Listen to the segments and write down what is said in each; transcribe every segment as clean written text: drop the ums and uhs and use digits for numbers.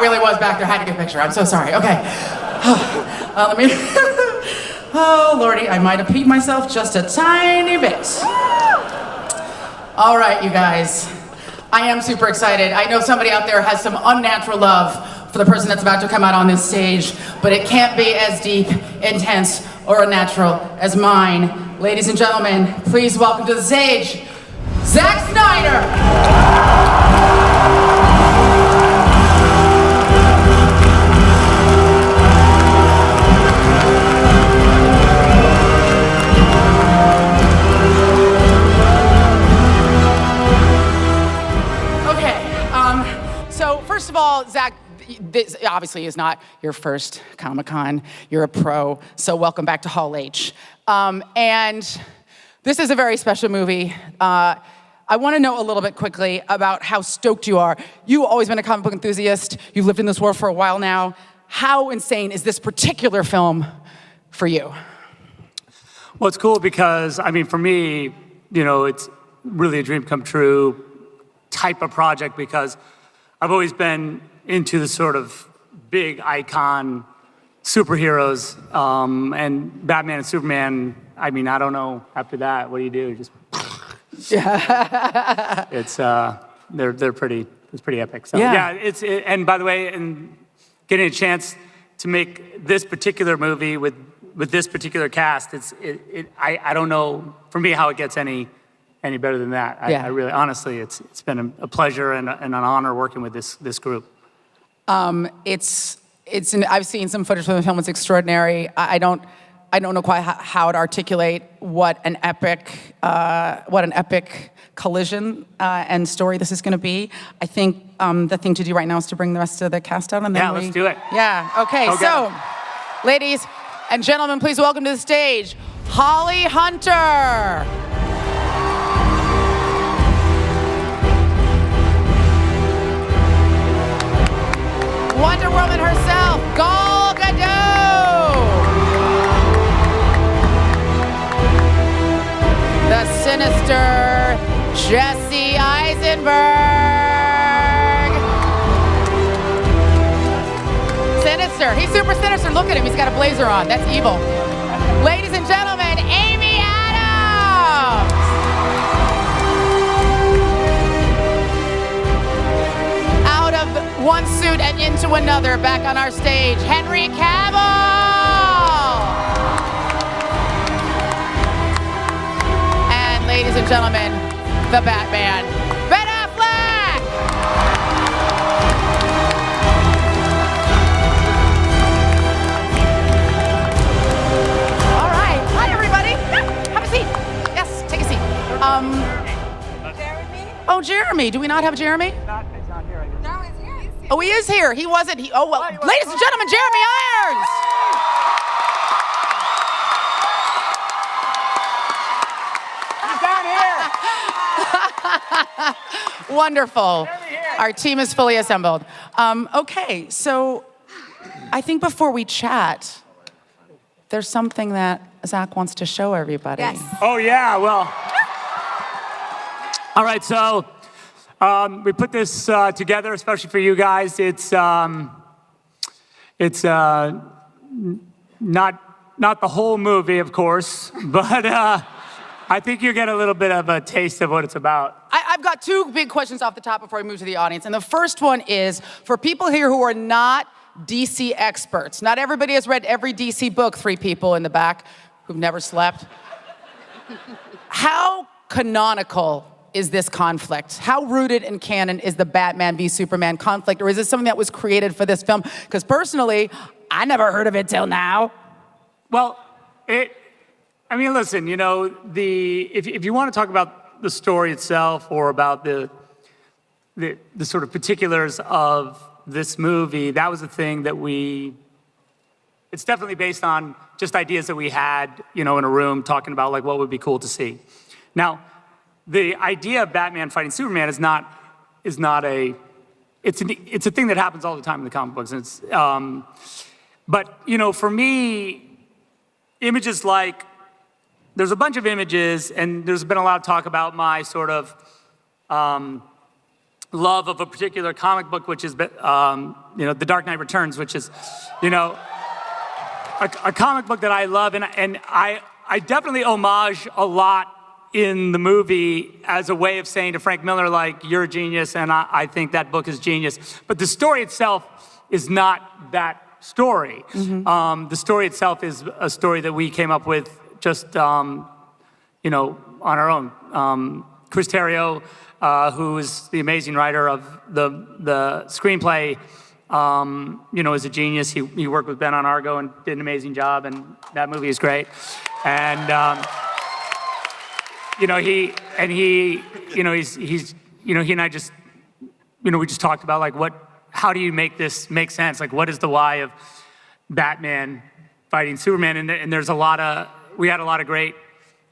it really was back there. I had to get a picture. I'm so sorry. Okay. Let me... Oh, Lordy, I might have peed myself just a tiny bit. All right, you guys. I am super excited. I know somebody out there has some unnatural love for the person that's about to come out on this stage, but it can't be as deep, intense, or unnatural as mine. Ladies and gentlemen, please welcome to the stage, Zack Snyder! First of all, Zack, this obviously is not your first Comic-Con. You're a pro, so welcome back to Hall H. And this is a very special movie. I want to know a little bit quickly about how stoked you are. You've always been a comic book enthusiast. You've lived in this world for a while now. How insane is this particular film for you? Well, it's cool because, I mean, for me, you know, it's really a dream come true type of project because I've always been into the sort of big icon superheroes, and Batman and Superman. I mean, I don't know. After that, what do you do? Just yeah. It's they're pretty. It's pretty epic. So yeah, and by the way, and getting a chance to make this particular movie with this particular cast, I don't know for me how it gets any better than that. I really, honestly, it's been a pleasure and an honor working with this group. I've seen some footage from the film. It's extraordinary. I don't know quite how to articulate what an epic collision and story this is going to be. I think the thing to do right now is to bring the rest of the cast out, and then let's do it. Yeah. Okay. So, ladies and gentlemen, please welcome to the stage Holly Hunter. Wonder Woman herself, Gal Gadot. The sinister Jesse Eisenberg. Sinister, he's super sinister. Look at him, he's got a blazer on. That's evil. Ladies and gentlemen, Amy Adams. Out of one suit and into another, back on our stage, Henry Cavill! And ladies and gentlemen, the Batman, Ben Affleck! All right, hi everybody. Have a seat. Yes, take a seat. Jeremy? Oh, Jeremy, do we not have Jeremy? It's not here, I guess. No, he's here. Oh, he is here. He wasn't. Ladies and gentlemen, Jeremy Irons. He's down here. Wonderful. Our team is fully assembled. Okay, so I think before we chat, there's something that Zack wants to show everybody. Yes. Oh yeah, well. All right, so we put this together, especially for you guys. It's not the whole movie, of course, but I think you get a little bit of a taste of what it's about. I've got two big questions off the top before we move to the audience. And the first one is, for people here who are not DC experts, not everybody has read every DC book, 3 people in the back who've never slept. How canonical is this conflict? How rooted in canon is the Batman v Superman conflict? Or is this something that was created for this film? Because personally, I never heard of it till now. Well, I mean, listen, you know, if you want to talk about the story itself or about the sort of particulars of this movie, that was the thing that it's definitely based on just ideas that we had, you know, in a room talking about like what would be cool to see. Now, the idea of Batman fighting Superman is it's a thing that happens all the time in the comic books. And but, you know, for me, images like, there's a bunch of images, and there's been a lot of talk about my sort of love of a particular comic book, which is, The Dark Knight Returns, which is, a comic book that I love, and I definitely homage a lot in the movie as a way of saying to Frank Miller, like, you're a genius, and I think that book is genius. But the story itself is not that story. The story itself is a story that we came up with just, on our own. Chris Terrio, who is the amazing writer of the screenplay, is a genius. He worked with Ben on Argo and did an amazing job, and that movie is great. And he and I just, we just talked about like how do you make this make sense? Like, what is the why of Batman fighting Superman? And there's we had a lot of great.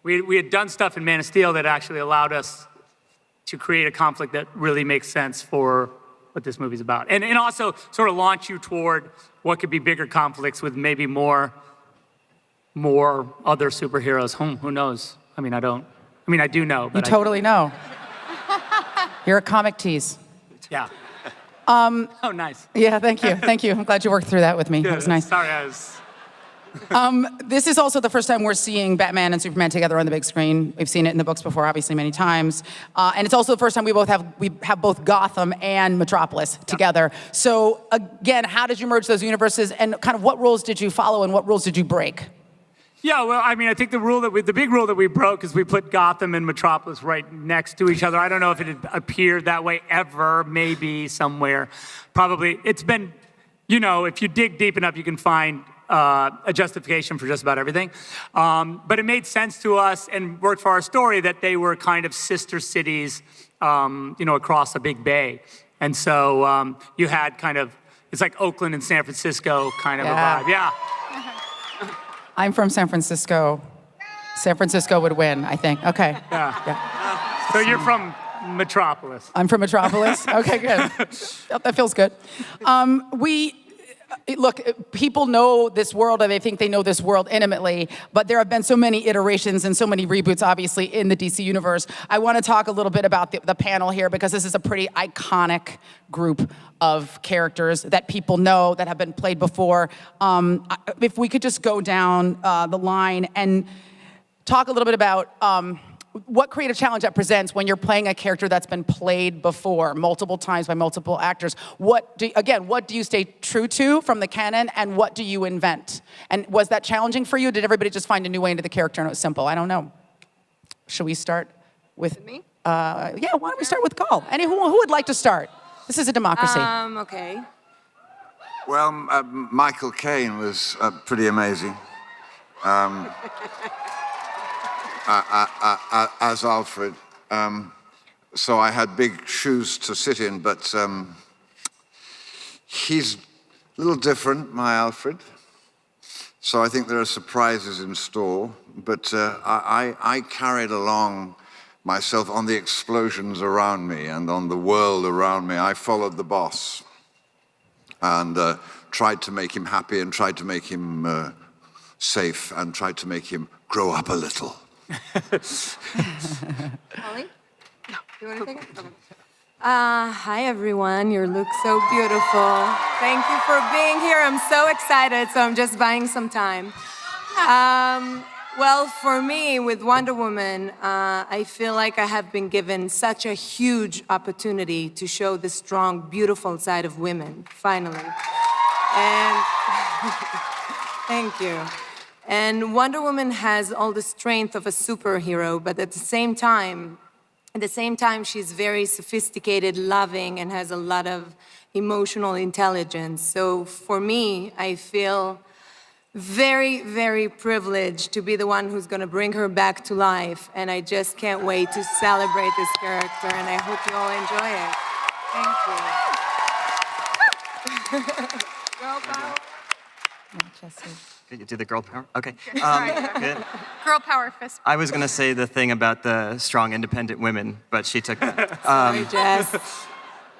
We had done stuff in Man of Steel that actually allowed us to create a conflict that really makes sense for what this movie's about. And also sort of launch you toward what could be bigger conflicts with maybe more other superheroes. Who knows? I mean, I do know. But You totally know. You're a comic tease. Yeah. Oh, nice. Yeah, thank you. Thank you. I'm glad you worked through that with me. That was nice. Sorry, This is also the first time we're seeing Batman and Superman together on the big screen. We've seen it in the books before, obviously, many times. And it's also the first time we have both Gotham and Metropolis together. So again, how did you merge those universes, and kind of what rules did you follow and what rules did you break? Yeah, well, I mean, I think the big rule that we broke is we put Gotham and Metropolis right next to each other. I don't know if it had appeared that way ever, maybe somewhere. Probably, it's been, if you dig deep enough, you can find a justification for just about everything. But it made sense to us and worked for our story that they were kind of sister cities, across a big bay. And so you had it's like Oakland and San Francisco kind of a vibe. Yeah. I'm from San Francisco. San Francisco would win, I think. Okay. Yeah. So you're from Metropolis. I'm from Metropolis. Okay, good. That feels good. Look, people know this world, and they think they know this world intimately, but there have been so many iterations and so many reboots, obviously, in the DC universe. I want to talk a little bit about the panel here, because this is a pretty iconic group of characters that people know, that have been played before. If we could just go down the line and talk a little bit about what creative challenge that presents when you're playing a character that's been played before multiple times by multiple actors. What do you stay true to from the canon, and what do you invent? And was that challenging for you? Did everybody just find a new way into the character and it was simple? I don't know. Should we start with me? Yeah, why don't we start with Gul? Who would like to start? This is a democracy. Okay. Well, Michael Caine was pretty amazing. As Alfred. So I had big shoes to sit in, but he's a little different, my Alfred. So I think there are surprises in store, but I carried along myself on the explosions around me and on the world around me. I followed the boss and tried to make him happy and tried to make him safe and tried to make him grow up a little. Holly? No. You want to take it? Okay. Hi, everyone. You look so beautiful. Thank you for being here. I'm so excited, so I'm just buying some time. Well, for me, with Wonder Woman, I feel like I have been given such a huge opportunity to show the strong, beautiful side of women, finally. And thank you. And Wonder Woman has all the strength of a superhero, but at the same time, she's very sophisticated, loving, and has a lot of emotional intelligence. So for me, I feel very, very privileged to be the one who's going to bring her back to life. And I just can't wait to celebrate this character, and I hope you all enjoy it. Thank you. Girl power. Could you do the girl power? Okay. Good. Girl power fist. I was going to say the thing about the strong, independent women, but she took that. Sorry, Jess.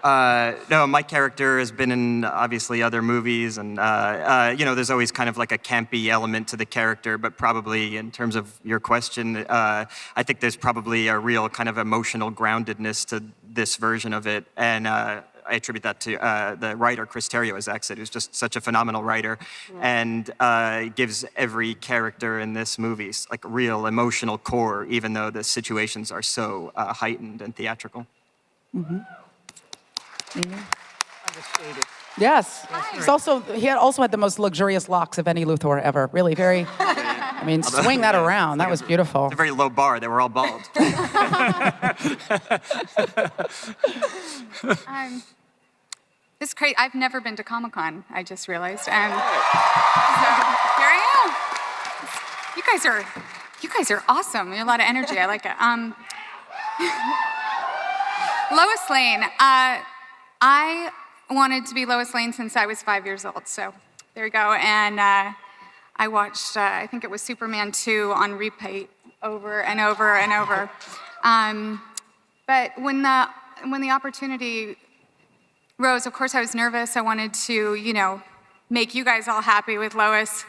No, my character has been in obviously other movies, and there's always kind of like a campy element to the character. But probably in terms of your question, I think there's probably a real kind of emotional groundedness to this version of it, and I attribute that to the writer Chris Terrio, as Zach said, who's just such a phenomenal writer, and gives every character in this movie like real emotional core, even though the situations are so heightened and theatrical. Understated. Yes. He also had the most luxurious locks of any Luthor ever. Really, very. I mean, swing that around. That was beautiful. It's a very low bar. They were all bald. This is great. I've never been to Comic-Con, I just realized. And so here I am. You guys are awesome. You have a lot of energy. I like it. Lois Lane. I wanted to be Lois Lane since I was 5 years old. So there you go. And I watched, I think it was Superman 2 on repeat over and over and over. But when the opportunity rose, of course I was nervous. I wanted to, make you guys all happy with Lois.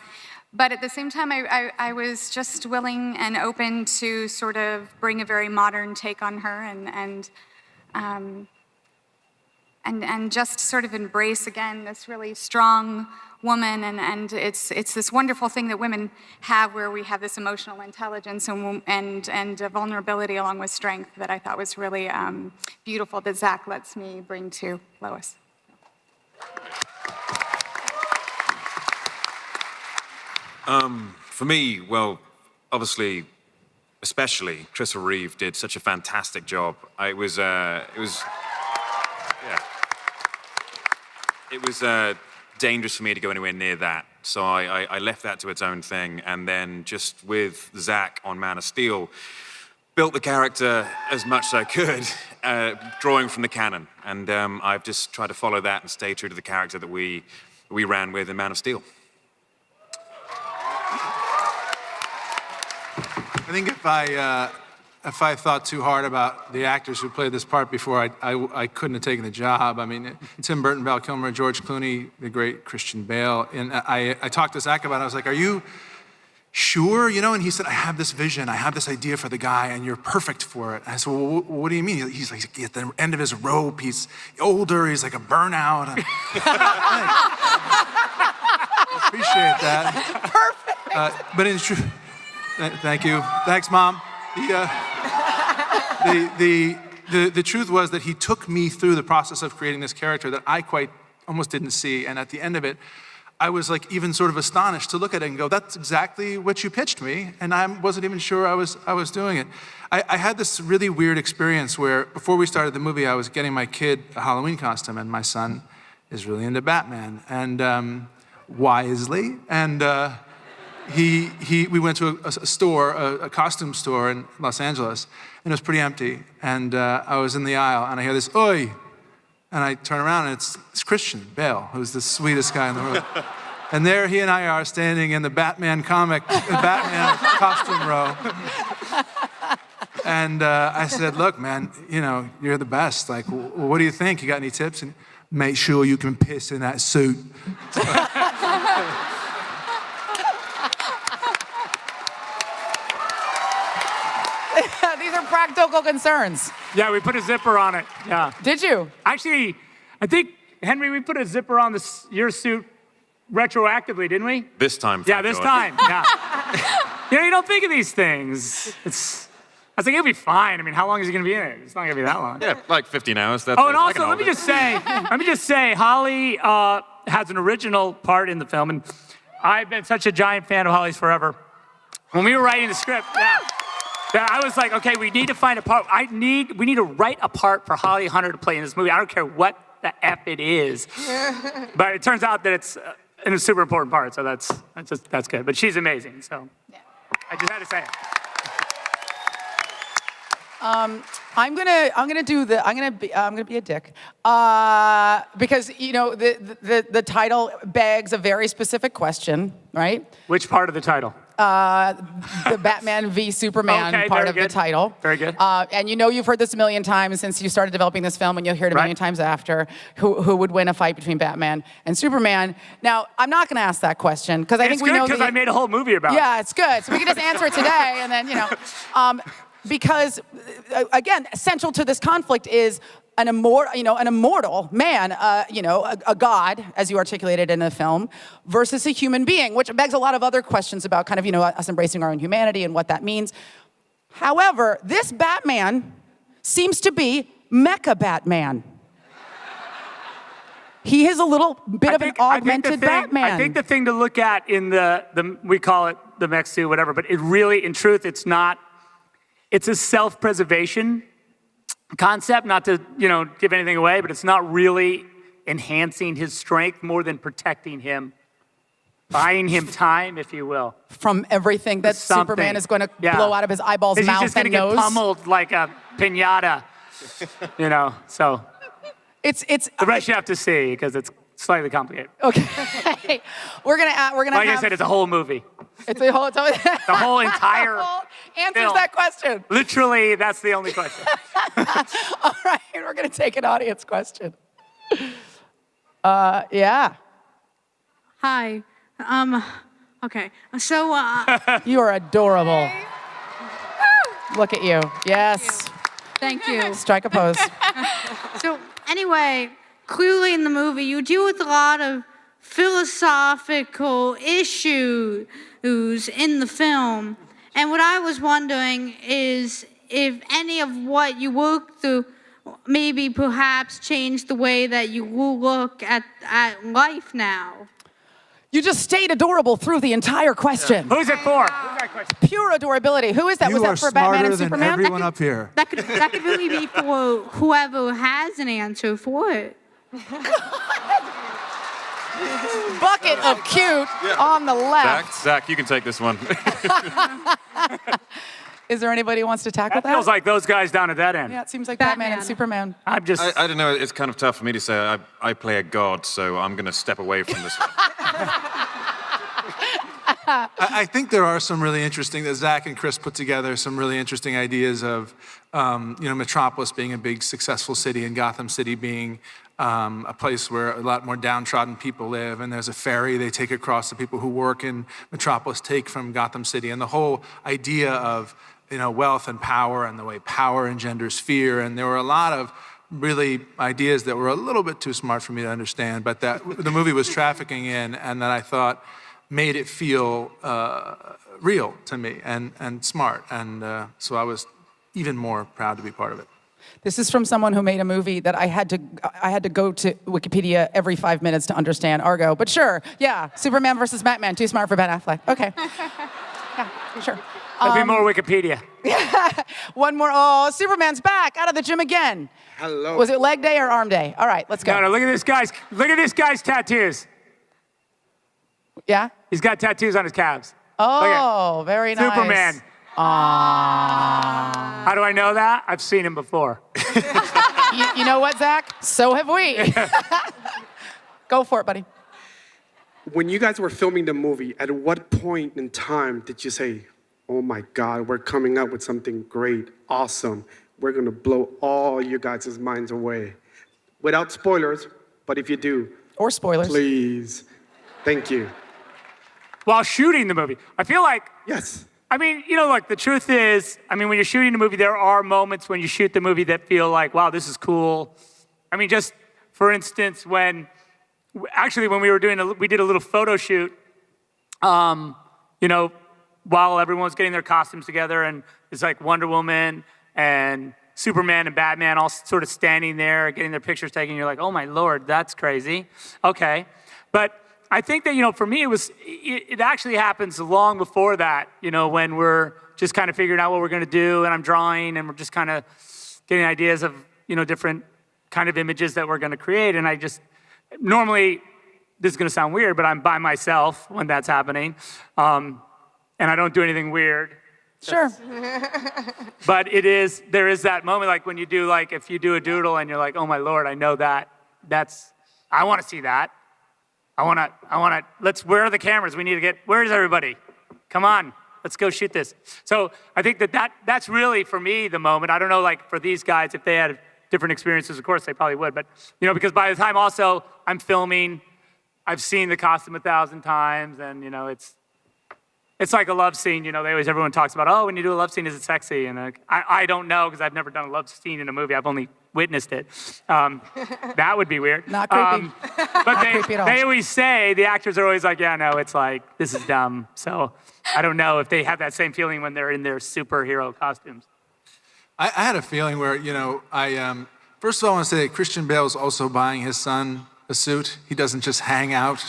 But at the same time, I was just willing and open to sort of bring a very modern take on her and just sort of embrace again this really strong woman, and it's this wonderful thing that women have, where we have this emotional intelligence and vulnerability along with strength that I thought was really beautiful that Zach lets me bring to Lois. For me, well, obviously, especially Christopher Reeve did such a fantastic job. It was dangerous for me to go anywhere near that. So I left that to its own thing, and then just with Zach on Man of Steel, built the character as much as I could, drawing from the canon. And I've just tried to follow that and stay true to the character that we ran with in Man of Steel. I think if I thought too hard about the actors who played this part before, I couldn't have taken the job. I mean, Tim Burton, Val Kilmer, George Clooney, the great Christian Bale. And I talked to Zach about it. I was like, are you sure? And he said, I have this vision. I have this idea for the guy, and you're perfect for it. I said, well, what do you mean? He's like, at the end of his rope, he's older, he's like a burnout. I appreciate that. Perfect. But in truth, thank you. Thanks, Mom. The truth was that he took me through the process of creating this character that I quite almost didn't see. And at the end of it, I was like even sort of astonished to look at it and go, that's exactly what you pitched me. And I wasn't even sure I was doing it. I had this really weird experience where before we started the movie, I was getting my kid a Halloween costume, and my son is really into Batman, and wisely. And we went to a store, a costume store in Los Angeles, and it was pretty empty. And I was in the aisle, and I hear this, "Oi!" And I turn around, and it's Christian Bale, who's the sweetest guy in the world. And there he and I are standing in the Batman costume row. And I said, look, man, you're the best. Like, what do you think? You got any tips? And make sure you can piss in that suit. These are practical concerns. Yeah, we put a zipper on it. Yeah. Did you? Actually, I think, Henry, we put a zipper on your suit retroactively, didn't we? This time. Yeah, thank this God. time. Yeah. You don't think of these things. I was like, it'll be fine. I mean, how long is he going to be in it? It's not going to be that long. Yeah, like 15 hours. That's Oh, and I also, can let me hold just say, Holly has an original part in the film, and I've been such a giant fan of Holly's forever. When we were writing the script, I was like, okay, we need to find a part. We need to write a part for Holly Hunter to play in this movie. I don't care what the F it is. But it turns out that it's a super important part, so that's good. But she's amazing, so I just had to say it. I'm gonna be a dick because the title begs a very specific question, right? Which part of the title? the Batman v Superman Okay, part very of the good. title. Very good. And you know you've heard this a million times since you started developing this film, and you'll hear it a million Right. times after. Who would win a fight between Batman and Superman? Now, I'm not going to ask that question because I It's think we good know because I made a whole movie about it. Yeah, it's good. So we can just answer it today, and then because again, essential to this conflict is an immortal man, a god, as you articulated in the film, versus a human being, which begs a lot of other questions about kind of, us embracing our own humanity and what that means. However, this Batman seems to be Mecha Batman. He is a little bit of an augmented Batman. I think the thing to look at in the we call it the mech suit, whatever, but it really, in truth, it's not. It's a self-preservation concept, not to give anything away, but it's not really enhancing his strength more than protecting him, buying him time, if you will. From everything that Something. Superman is going to Yeah. blow out of his eyeballs, 'Cause mouth, he's just and gonna nose. get pummeled like a piñata, so It's the rest you have to see because it's slightly complicated. okay. we're gonna Like have. I said, it's a whole movie. It's a whole. The whole entire answers film. that question. Literally, that's the only question. All right, we're gonna take an audience question. Yeah, Hi. Okay. So, you are adorable. Look at you. Yes. thank you. Strike a pose. So, anyway, clearly in the movie, you deal with a lot of philosophical issues in the film. And what I was wondering is if any of what you worked through maybe perhaps changed the way that you look at life now. You just stayed adorable through the entire question. Who's it for? Who's that question? Pure adorability. Who is that? Was You are that for Batman smarter and than Superman? everyone up here. That could really be for whoever has an answer for it. Bucket of cute on the left. Zach, you can take this one. Is there anybody who wants to tackle That feels that? like those guys down at that end. Yeah, it seems like Batman and Batman. Superman. I'm just. I don't know. It's kind of tough for me to say. I play a god, so I'm going to step away from this one. I think there are some really interesting, that Zach and Chris put together some really interesting ideas of, Metropolis being a big successful city and Gotham City being a place where a lot more downtrodden people live. And there's a ferry they take across, the people who work in Metropolis take from Gotham City. And the whole idea of, wealth and power and the way power engenders fear. And there were a lot of really ideas that were a little bit too smart for me to understand, but that the movie was trafficking in, and that I thought made it feel real to me and smart. And so I was even more proud to be part of it. This is from someone who made a movie that I had to go to Wikipedia every 5 minutes to understand Argo. But sure, yeah, Superman versus Batman. Too smart for Ben Affleck. Okay. Yeah, sure. There'll be more Wikipedia. One more. Oh, Superman's back out of the gym again. Hello. Was it leg day or arm day? All right, let's go. No, look at this guy's. Look at this guy's tattoos. Yeah? He's got tattoos on his calves. Look at Oh, very nice. Superman. Aww. How do I know that? I've seen him before. You know what, Zach? So have we. Go for it, buddy. When you guys were filming the movie, at what point in time did you say, oh my God, we're coming up with something great, awesome. We're gonna blow all you guys' minds away. Without spoilers, but if you do, Or spoilers. please, thank you. While shooting the movie, I feel like. Yes. I mean, look, the truth is, when you're shooting a movie, there are moments when you shoot the movie that feel like, wow, this is cool. Just for instance, when we were we did a little photo shoot, while everyone was getting their costumes together, and it's like Wonder Woman and Superman and Batman all sort of standing there, getting their pictures taken. You're like, oh my Lord, that's crazy. Okay. But I think that, for me, it actually happens long before that, when we're just kind of figuring out what we're going to do, and I'm drawing, and we're just kind of getting ideas of, different kind of images that we're going to create. And I just, normally, this is going to sound weird, but I'm by myself when that's happening. And I don't do anything weird. Sure. But there is that moment, like when you do, if you do a doodle and you're like, oh my Lord, I know that. I want to see that. I want to, where are the cameras? We need to where's everybody? come on, let's go shoot this. So I think that's really, for me, the moment. I don't know, like, for these guys, if they had different experiences, of course, they probably would. But, you know, because by the time also I'm filming, I've seen the costume 1,000 times, and, you know, it's like a love scene. You know, everyone talks about, oh, when you do a love scene, is it sexy? And I don't know, because I've never done a love scene in a movie. I've only witnessed it. That would be weird. Not creepy. But creepy at all. they always say, the actors are always like, yeah, no, it's like, this is dumb. So I don't know if they have that same feeling when they're in their superhero costumes. I had a feeling where, you know, first of all, I want to say that Christian Bale is also buying his son a suit. He doesn't just hang out.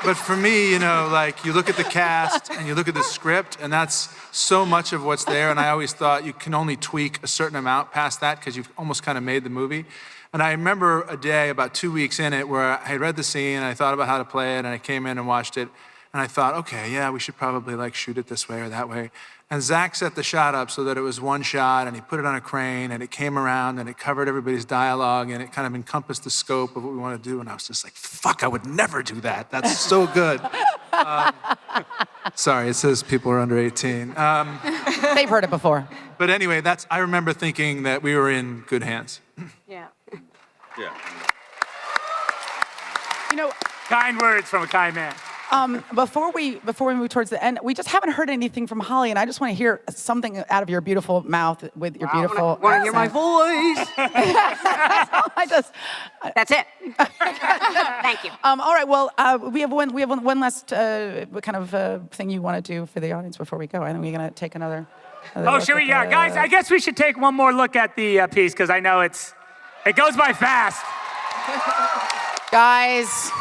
But for me, you know, like, you look at the cast and you look at the script, and that's so much of what's there. And I always thought you can only tweak a certain amount past that because you've almost kind of made the movie. And I remember a day about 2 weeks in it where I had read the scene and I thought about how to play it, and I came in and watched it. And I thought, okay, yeah, we should probably like shoot it this way or that way. And Zach set the shot up so that it was one shot, and he put it on a crane, and it came around, and it covered everybody's dialogue, and it kind of encompassed the scope of what we want to do. And I was just like, fuck, I would never do that. That's so good. Sorry, it says people are under 18. They've heard it before. But anyway, I remember thinking that we were in good hands. Yeah. Yeah. You know, Kind words from a kind man. before we move towards the end, we just haven't heard anything from Holly, and I just want to hear something out of your beautiful mouth with your beautiful. Want to hear my accent. voice? That's it. Thank you. All right. Well, we have one last kind of thing you want to do for the audience before we go. I think we're gonna take another Oh, look should we? at Yeah, the- guys, I guess we should take one more look at the piece, because I know it goes by fast. Guys,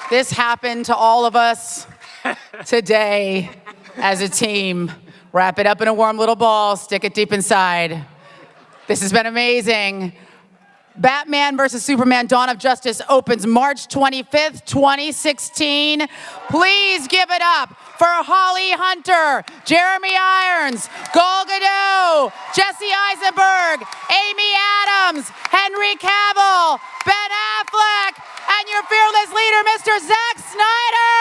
this happened to all of us today as a team. Wrap it up in a warm little ball, stick it deep inside. This has been amazing. Batman vs. Superman: Dawn of Justice opens March 25th, 2016. Please give it up for Holly Hunter, Jeremy Irons, Gal Gadot, Jesse Eisenberg, Amy Adams, Henry Cavill, Ben Affleck, and your fearless leader, Mr. Zack Snyder!